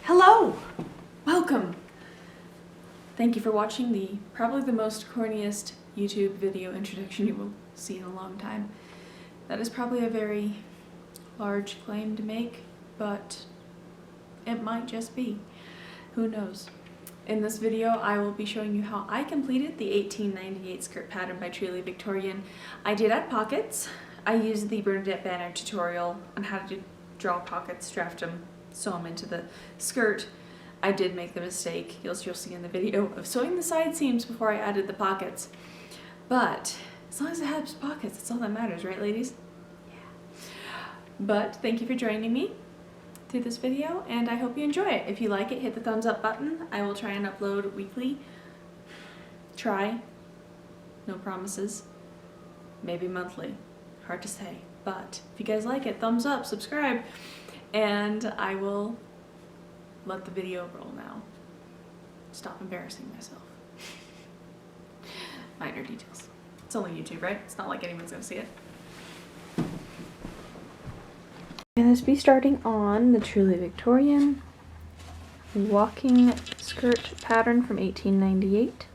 Hello! Welcome! Thank you for watching probably the most corniest YouTube video introduction you will see in a long time. That is probably a very large claim to make, but it might just be. Who knows? In this video, I will be showing you how I completed the 1898 skirt pattern by Truly Victorian. I did add pockets. I used the Bernadette Banner tutorial on how to draw pockets, draft them, sew them into the skirt. I did make the mistake, you'll see in the video, of sewing the side seams before I added the pockets. But as long as it has pockets, that's all that matters, right ladies? Yeah. But thank you for joining me through this video, and I hope you enjoy it. If you like it, hit the thumbs up button. I will try and upload weekly. Try. No promises. Maybe monthly. Hard to say. But if you guys like it, thumbs up, subscribe, and I will let the video roll now. Stop embarrassing myself. Minor details. It's only YouTube, right? It's not like anyone's gonna see it. I'm going to be starting on the Truly Victorian walking skirt pattern from 1898.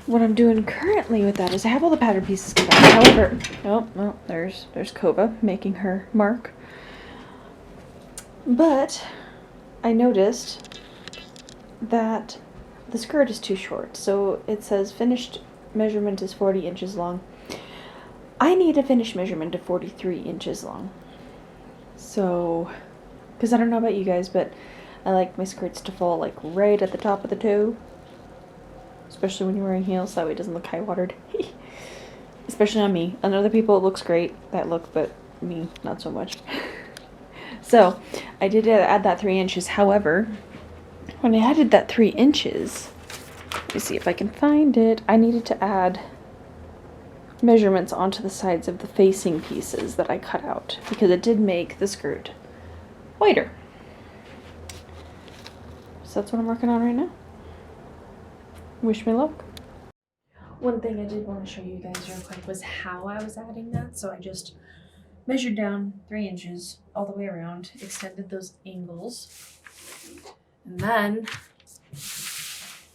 What I'm doing currently with that is I have all the pattern pieces cut out. However, oh, well, there's Kova making her mark. But I noticed that the skirt is too short. So it says finished measurement is 40 inches long. I need a finished measurement of 43 inches long. So, because I don't know about you guys, but I like my skirts to fall like right at the top of the toe. Especially when you're wearing heels, that way it doesn't look high-watered. Especially on me. On other people it looks great, that look, but me, not so much. So, I did add that 3 inches. However, when I added that 3 inches, let me see if I can find it, I needed to add measurements onto the sides of the facing pieces that I cut out, because it did make the skirt wider. So that's what I'm working on right now. Wish me luck. One thing I did want to show you guys real quick was how I was adding that. So I just measured down 3 inches all the way around, extended those angles, and then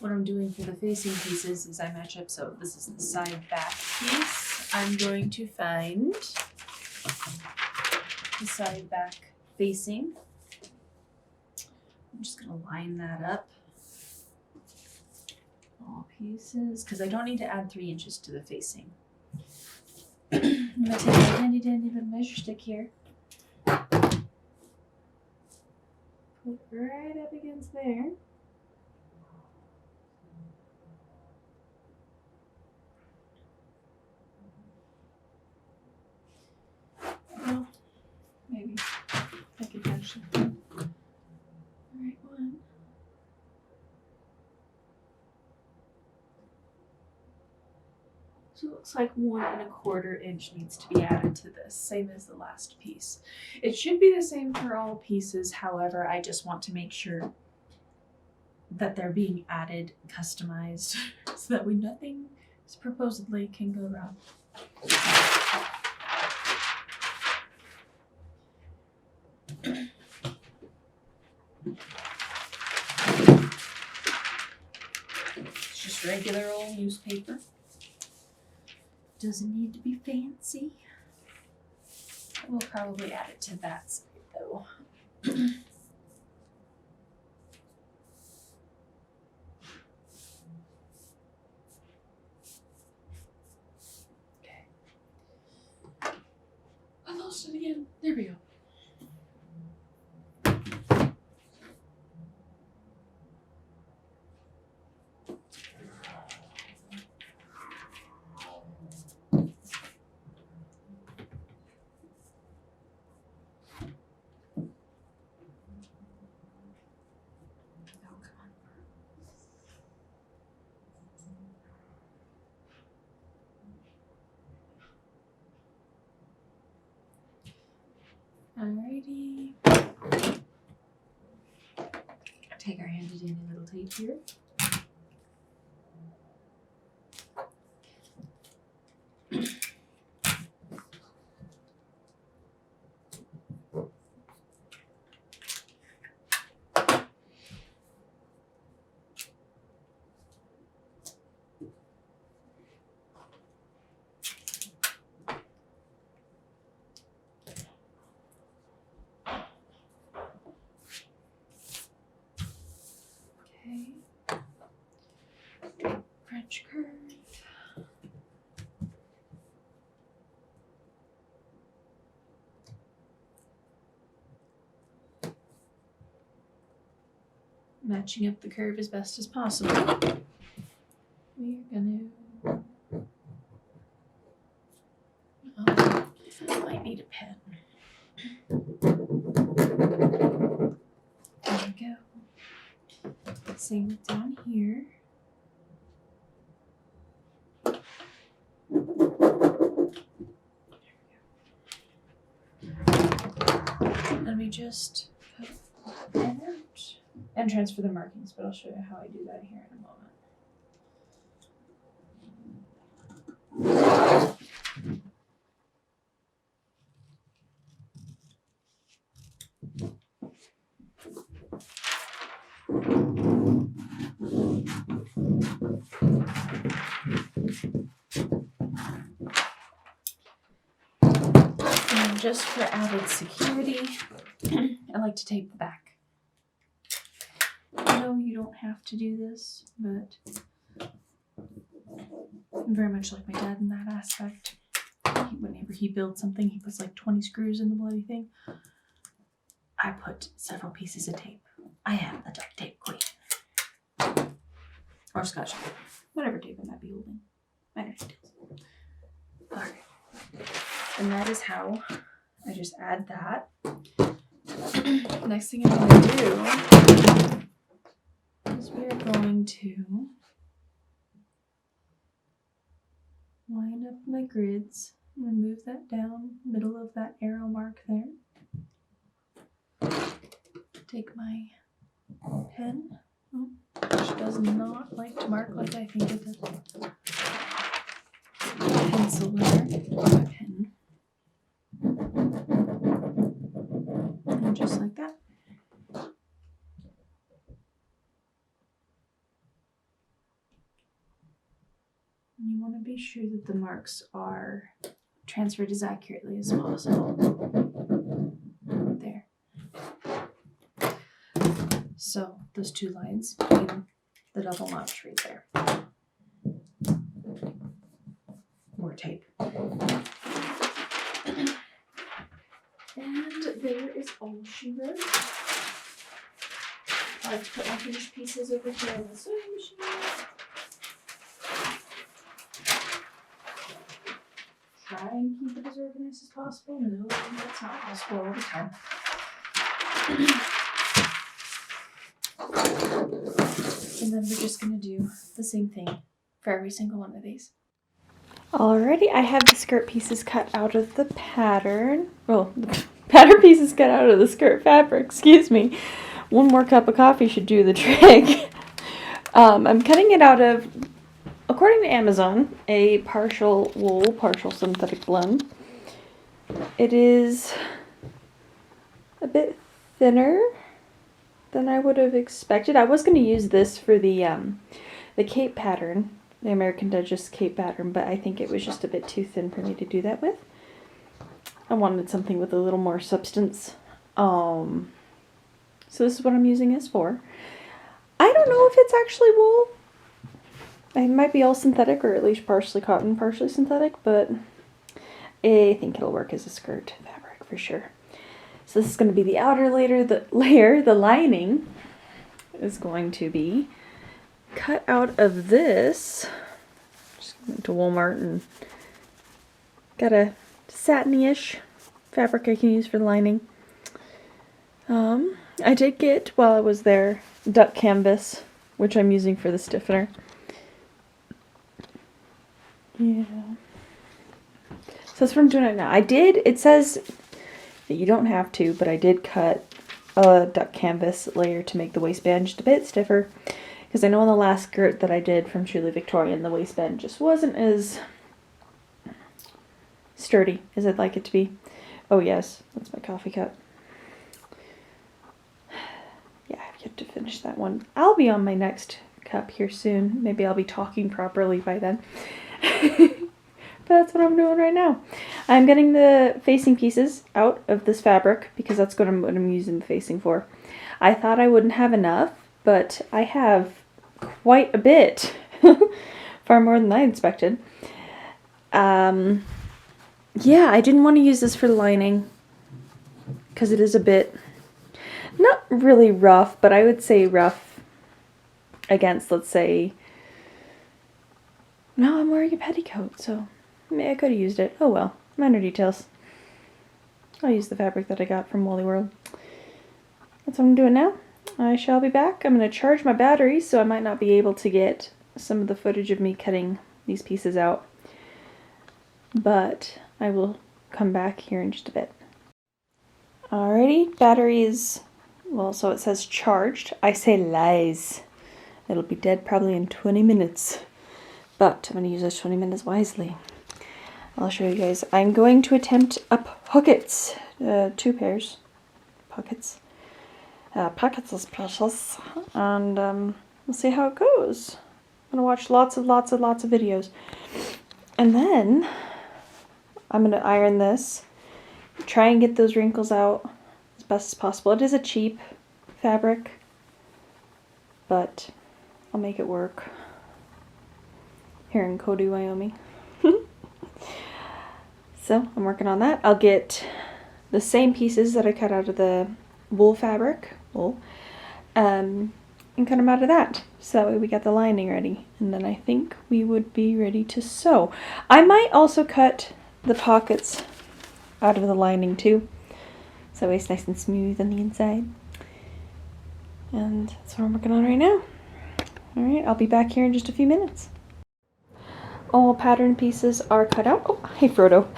what I'm doing for the facing pieces is I match up. So this is the side back piece. I'm going to find the side back facing. I'm just going to line that up. All pieces, because I don't need to add 3 inches to the facing. I'm going to take my handy dandy little measure stick here. Put right up against there. Well, maybe I could catch the right one. So it looks like 1 1/4 inch needs to be added to this, same as the last piece. It should be the same for all pieces, however, I just want to make sure that they're being added, customized, so that nothing supposedly can go wrong. It's just regular old newspaper. Doesn't need to be fancy. We'll probably add it to that side though. Okay. I lost it again. There we go. Alrighty. Take our handy dandy little tape here. matching up the curve as best as possible, we are going to... Oh, I might need a pen. There we go. Same with down here. Let me just put that out and transfer the markings, but I'll show you how I do that here in a moment. And just for added security, I like to tape the back. I know you don't have to do this, but I'm very much like my dad in that aspect. Whenever he builds something, he puts like 20 screws in the bloody thing. I put several pieces of tape. I am the duct tape queen. Or Scotch tape. Whatever tape I might be holding. Minor details. Alright. And that is how I just add that. Next thing I'm going to do is we are going to line up my grids. I'm going to move that down middle of that arrow mark there. Take my pen, which does not like to mark like I think it does. Pencil there, my pen. And just like that. And you want to be sure that the marks are transferred as accurately as possible. There. So those two lines in the double notch right there. More tape. And there is all she wrote. I've put my finished pieces over here in the sewing machine. Try and keep it as organized as possible. No, that's not possible all the time. And then we're just going to do the same thing for every single one of these. Alrighty, I have the skirt pieces cut out of the pattern. Well, the pattern pieces cut out of the skirt fabric, excuse me. One more cup of coffee should do the trick. I'm cutting it out of, according to Amazon, a partial wool, partial synthetic blend. It is a bit thinner than I would have expected. I was going to use this for the cape pattern, the American Duchess cape pattern, but I think it was just a bit too thin for me to do that with. I wanted something with a little more substance. So this is what I'm using this for. I don't know if it's actually wool. It might be all synthetic, or at least partially cotton, partially synthetic, but I think it'll work as a skirt fabric for sure. So this is going to be the outer layer. The lining is going to be cut out of this. Just went to Walmart and got a satiny-ish fabric I can use for the lining. I did get, while I was there, duck canvas, which I'm using for the stiffener. Yeah. So that's what I'm doing right now. It says that you don't have to, but I did cut a duck canvas layer to make the waistband just a bit stiffer. Because I know in the last skirt that I did from Truly Victorian, the waistband just wasn't as sturdy as I'd like it to be. Oh yes, that's my coffee cup. Yeah, I have to finish that one. I'll be on my next cup here soon. Maybe I'll be talking properly by then. But that's what I'm doing right now. I'm getting the facing pieces out of this fabric because that's what I'm using the facing for. I thought I wouldn't have enough, but I have quite a bit. Far more than I expected. Yeah, I didn't want to use this for the lining because it is a bit, not really rough, but I would say rough against, let's say, no, I'm wearing a petticoat, so maybe I could have used it. Oh well, minor details. I'll use the fabric that I got from Wally World. That's what I'm doing now. I shall be back. I'm going to charge my battery, so I might not be able to get some of the footage of me cutting these pieces out. But I will come back here in just a bit. Alrighty, battery is, well, so it says charged. I say lies. It'll be dead probably in 20 minutes. But I'm going to use those 20 minutes wisely. I'll show you guys. I'm going to attempt a pockets. 2 pairs. Pockets. Pocketless precious. And we'll see how it goes. I'm going to watch lots of videos. And then I'm going to iron this. Try and get those wrinkles out as best as possible. It is a cheap fabric, but I'll make it work here in Cody, Wyoming. So I'm working on that. I'll get the same pieces that I cut out of the wool fabric, and cut them out of that. So that way we got the lining ready. And then I think we would be ready to sew. I might also cut the pockets out of the lining too, so that way it's nice and smooth on the inside. And that's what I'm working on right now. Alright, I'll be back here in just a few minutes. All pattern pieces are cut out. Oh, hey Frodo.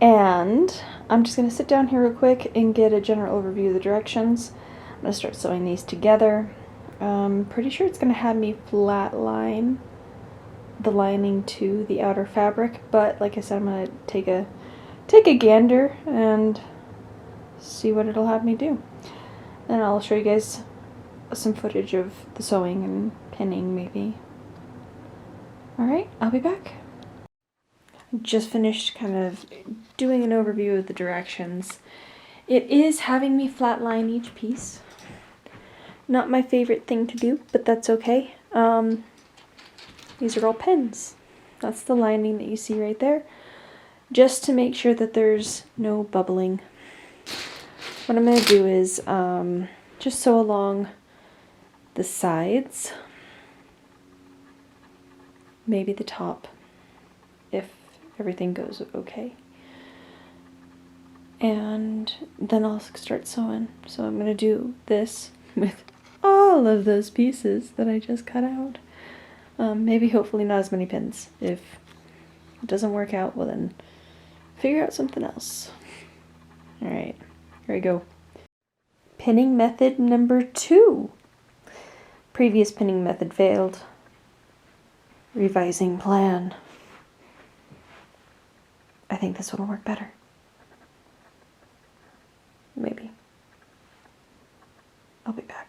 And I'm just going to sit down here real quick and get a general overview of the directions. I'm going to start sewing these together. Pretty sure it's going to have me flat line the lining to the outer fabric, but like I said, I'm going to take a gander and see what it'll have me do. And I'll show you guys some footage of the sewing and pinning maybe. Alright, I'll be back. Just finished kind of doing an overview of the directions. It is having me flatline each piece. Not my favorite thing to do, but that's okay. These are all pins. That's the lining that you see right there. Just to make sure that there's no bubbling. What I'm going to do is just sew along the sides. Maybe the top, if everything goes okay. And then I'll start sewing. So I'm going to do this with all of those pieces that I just cut out. Maybe hopefully not as many pins. If it doesn't work out, well then figure out something else. Alright, here we go. Pinning method number 2. Previous pinning method failed. Revising plan. I think this one will work better. Maybe. I'll be back.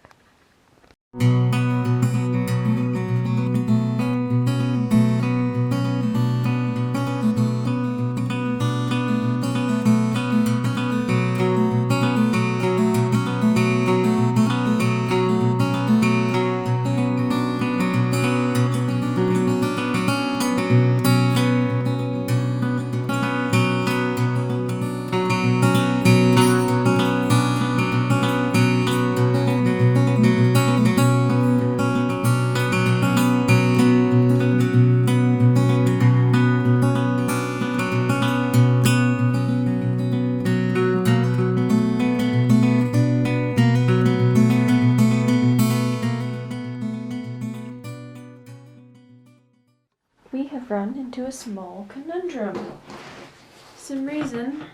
We have run into a small conundrum. For some reason,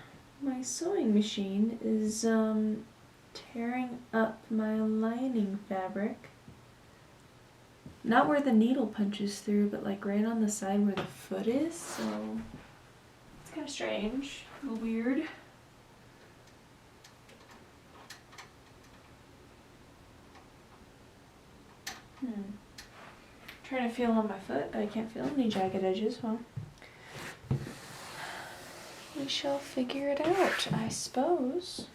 my sewing machine is tearing up my lining fabric. Not where the needle punches through, but like right on the side where the foot is, so it's kind of strange, a little weird. Trying to feel on my foot, but I can't feel any jagged edges. Well, we shall figure it out, I suppose.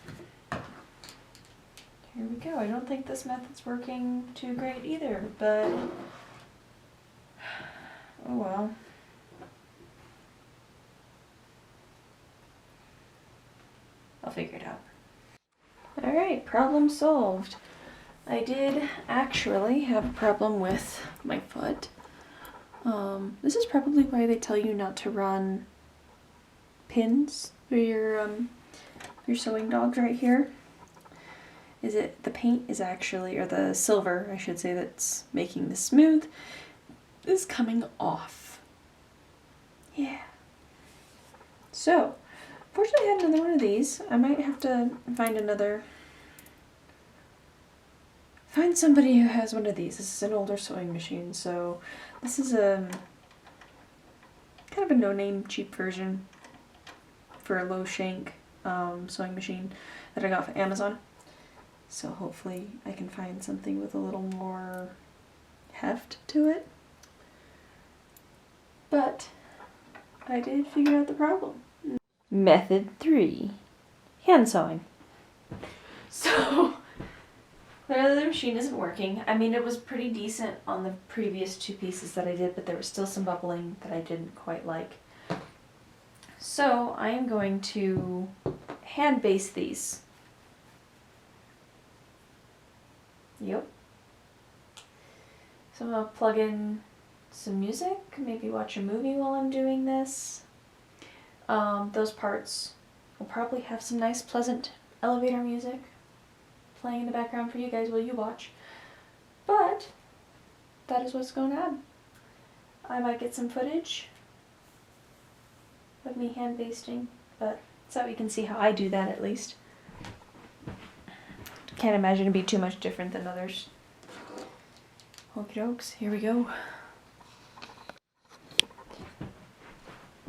Here we go. I don't think this method's working too great either, but oh well. I'll figure it out. Alright, problem solved. I did actually have a problem with my foot. This is probably why they tell you not to run pins through your sewing dogs right here. The paint is actually, or the silver, I should say, that's making this smooth, is coming off. Yeah. So, fortunately I had another one of these. I might have to find somebody who has one of these. This is an older sewing machine, so this is a kind of a no-name cheap version for a low shank sewing machine that I got from Amazon. So hopefully I can find something with a little more heft to it. But I did figure out the problem. Method 3. Hand sewing. So clearly the machine isn't working. I mean, it was pretty decent on the previous 2 pieces that I did, but there was still some bubbling that I didn't quite like. So I am going to hand baste these. Yep. So I'm going to plug in some music, maybe watch a movie while I'm doing this. Those parts will probably have some nice, pleasant elevator music playing in the background for you guys while you watch. But that is what's going to happen. I might get some footage of me hand basting, but so you can see how I do that at least. Can't imagine it'd be too much different than others. Okie dokes, here we go.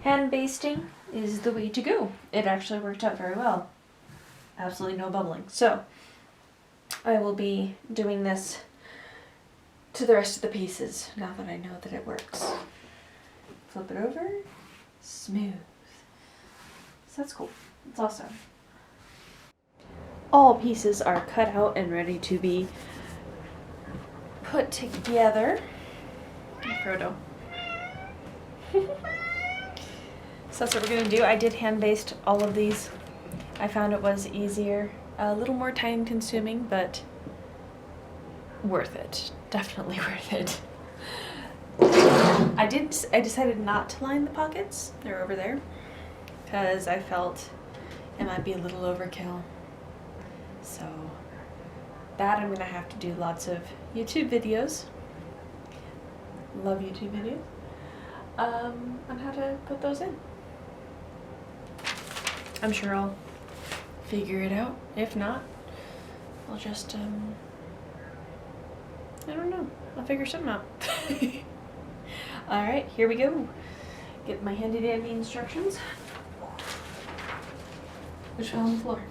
Hand basting is the way to go. It actually worked out very well. Absolutely no bubbling. So I will be doing this to the rest of the pieces now that I know that it works. Flip it over. Smooth. So that's cool. It's awesome. All pieces are cut out and ready to be put together. Frodo. So that's what we're going to do. I did hand baste all of these. I found it was easier, a little more time consuming, but worth it. Definitely worth it. I decided not to line the pockets. They're over there because I felt it might be a little overkill. So that I'm going to have to do lots of YouTube videos. Love YouTube videos. On how to put those in. I'm sure I'll figure it out. If not, I'll just, I don't know. I'll figure something out. Alright, here we go. Get my handy dandy instructions. Which fell on the floor.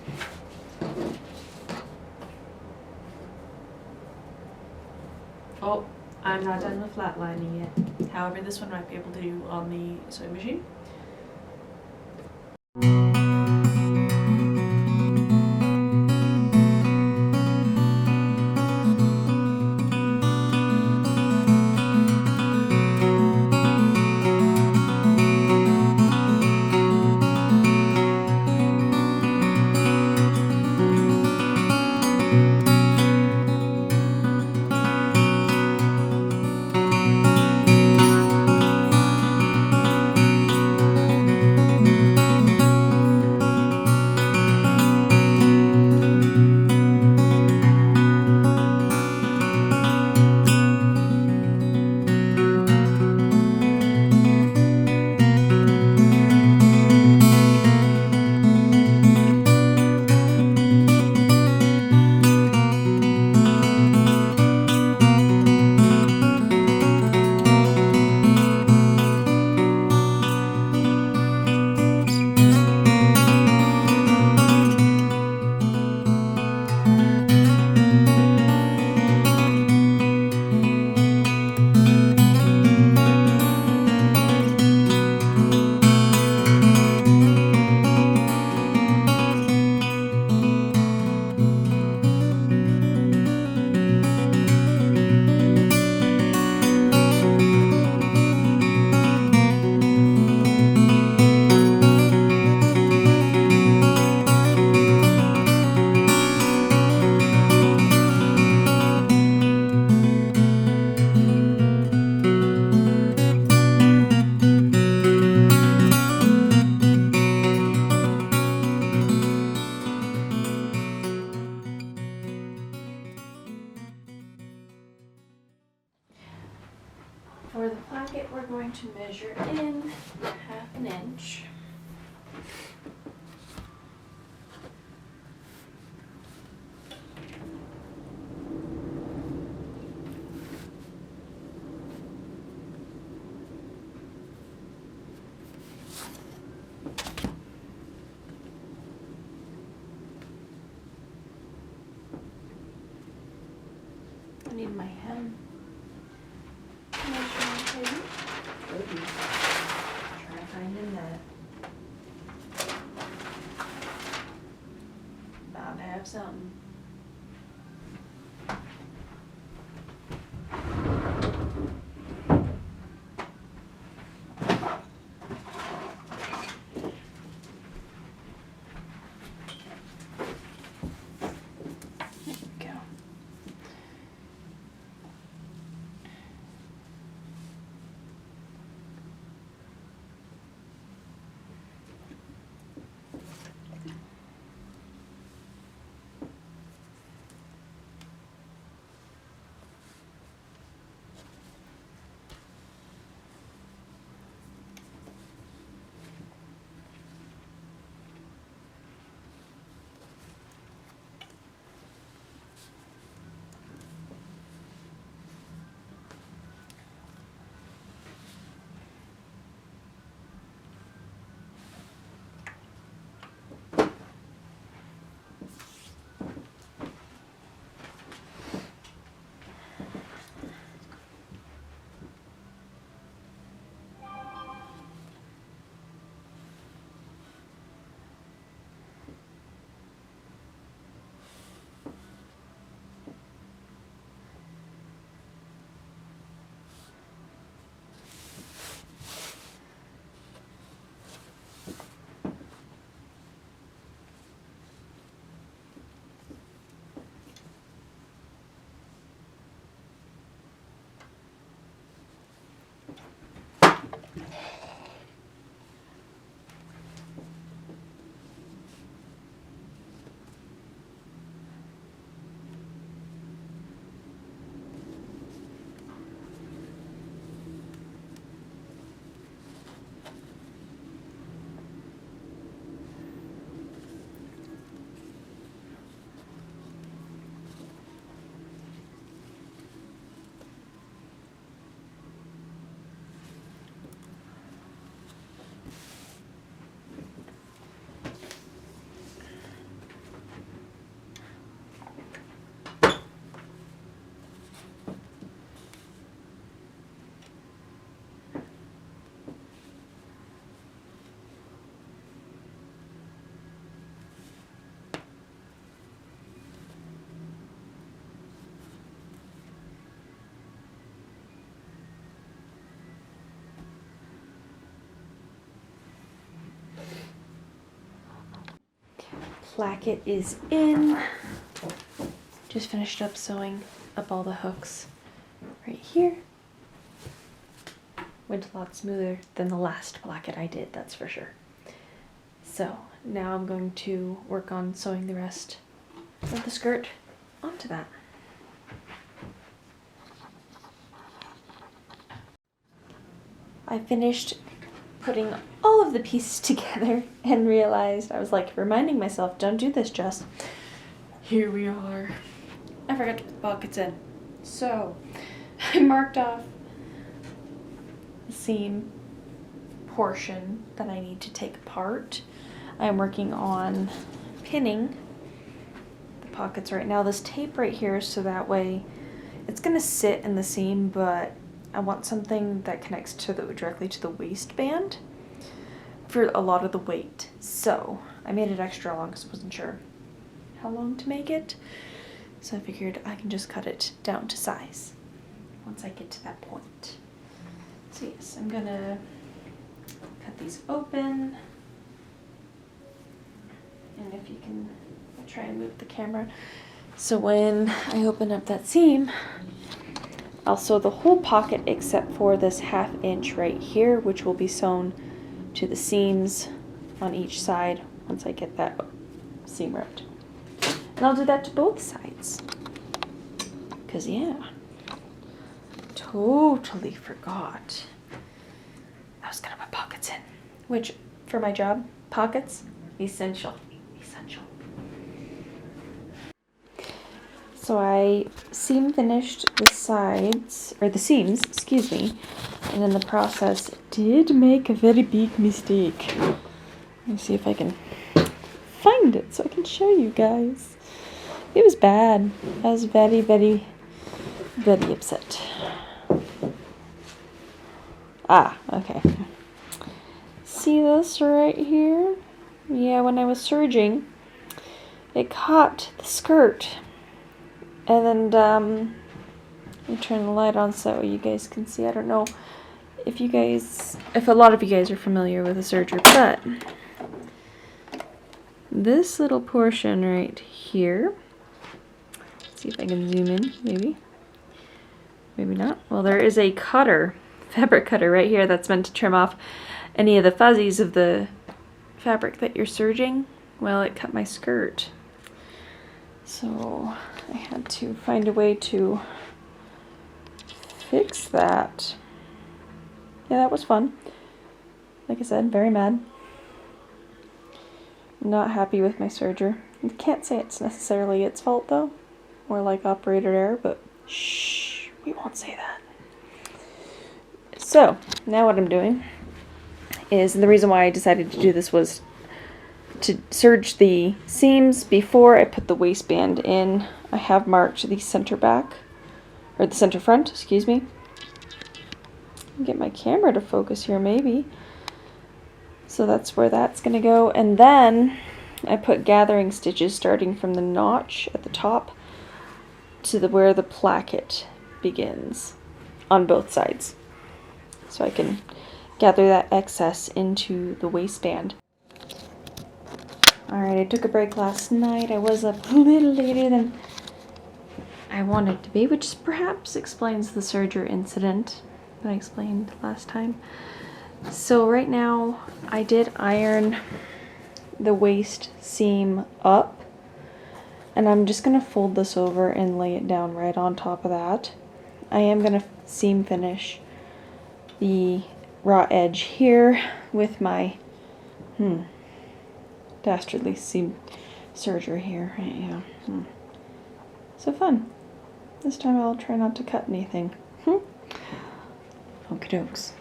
Oh, I'm not done with flatlining yet. However, this one might be able to do on the sewing machine. placket, we're going to measure in 1/2 inch. I need my hem measuring tape. Try finding that. Bound to have something. Placket is in. Just finished up sewing up all the hooks right here. Went a lot smoother than the last placket I did, that's for sure. So now I'm going to work on sewing the rest of the skirt onto that. I finished putting all of the pieces together and realized, I was like reminding myself, don't do this, Jess. Here we are. I forgot to put the pockets in. So I marked off the seam portion that I need to take apart. I'm working on pinning the pockets right now. This tape right here, so that way it's gonna sit in the seam, but I want something that connects to directly to the waistband for a lot of the weight. So I made it extra long because I wasn't sure how long to make it. So I figured I can just cut it down to size once I get to that point. So yes, I'm gonna cut these open. And if you can, I'll try and move the camera. So when I open up that seam, I'll sew the whole pocket except for this 1/2 inch right here, which will be sewn to the seams on each side once I get that seam ripped. And I'll do that to both sides. Cause yeah, totally forgot I was gonna put pockets in, which for my job, pockets, essential. So I seam finished the sides, or the seams, excuse me, and in the process did make a very big mistake. Let me see if I can find it so I can show you guys. It was bad. I was very, very, very upset. Ah, okay. See this right here? Yeah, when I was serging, it caught the skirt. And then, let me turn the light on so you guys can see. I don't know if a lot of you guys are familiar with a serger, but this little portion right here, let's see if I can zoom in, maybe not. Well, there is a cutter, fabric cutter right here that's meant to trim off any of the fuzzies of the fabric that you're serging. Well, it cut my skirt. So I had to find a way to fix that. Yeah, that was fun. Like I said, very mad. Not happy with my serger. I can't say it's necessarily its fault though. More like operator error, but shh, we won't say that. So, now what I'm doing is, and the reason why I decided to do this was to serge the seams before I put the waistband in. I have marked the center back, or the center front, excuse me. Get my camera to focus here maybe. So that's where that's gonna go. And then I put gathering stitches starting from the notch at the top to where the placket begins on both sides. So I can gather that excess into the waistband. Alright, I took a break last night. I was up a little later than I wanted to be, which perhaps explains the serger incident that I explained last time. So right now, I did iron the waist seam up, and I'm just going to fold this over and lay it down right on top of that. I am going to seam finish the raw edge here with my dastardly seam serger here. Yeah. So fun. This time I'll try not to cut anything. Okie dokes.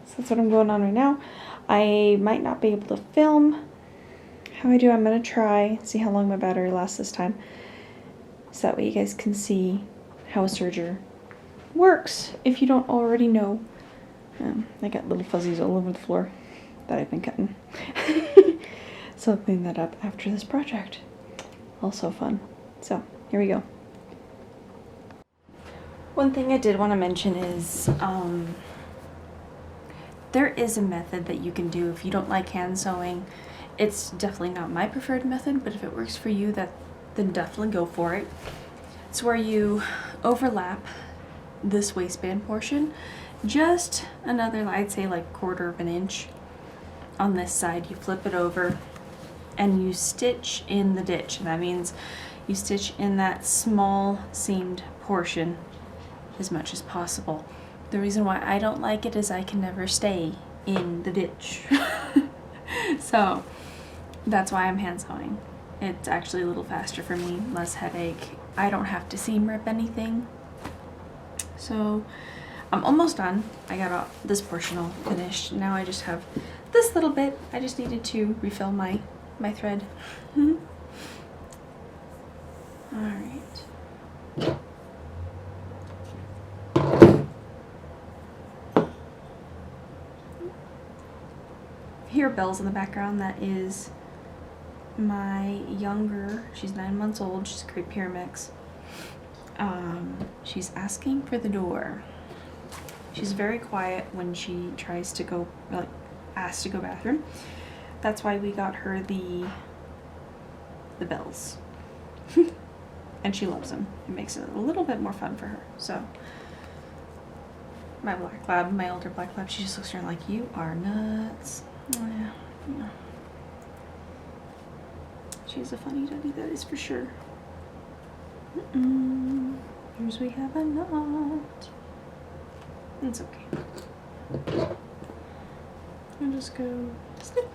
So that's what I'm going on right now. I might not be able to film. How I do, I'm going to try, see how long my battery lasts this time. So that way you guys can see how a serger works if you don't already know. I got little fuzzies all over the floor that I've been cutting. So I'll clean that up after this project. Also fun. So, here we go. One thing I did want to mention is there is a method that you can do if you don't like hand sewing. It's definitely not my preferred method, but if it works for you, then definitely go for it. It's where you overlap this waistband portion just another, I'd say like 1/4 of an inch on this side. You flip it over and you stitch in the ditch. And that means you stitch in that small seamed portion as much as possible. The reason why I don't like it is I can never stay in the ditch. So that's why I'm hand sewing. It's actually a little faster for me, less headache. I don't have to seam rip anything. So I'm almost done. I got this portion all finished. Now I just have this little bit. I just needed to refill my thread. All right. Hear bells in the background. That is my younger, she's 9 months old, she's a Great Pyramix. She's asking for the door. She's very quiet when she tries to go, like, asks to go bathroom. That's why we got her the bells. And she loves them. It makes it a little bit more fun for her. So my black lab, my older black lab, she just looks around like, you are nuts. Oh, yeah. She's a funny doggy, that is for sure. Here's we have a knot. It's okay. And just go snip.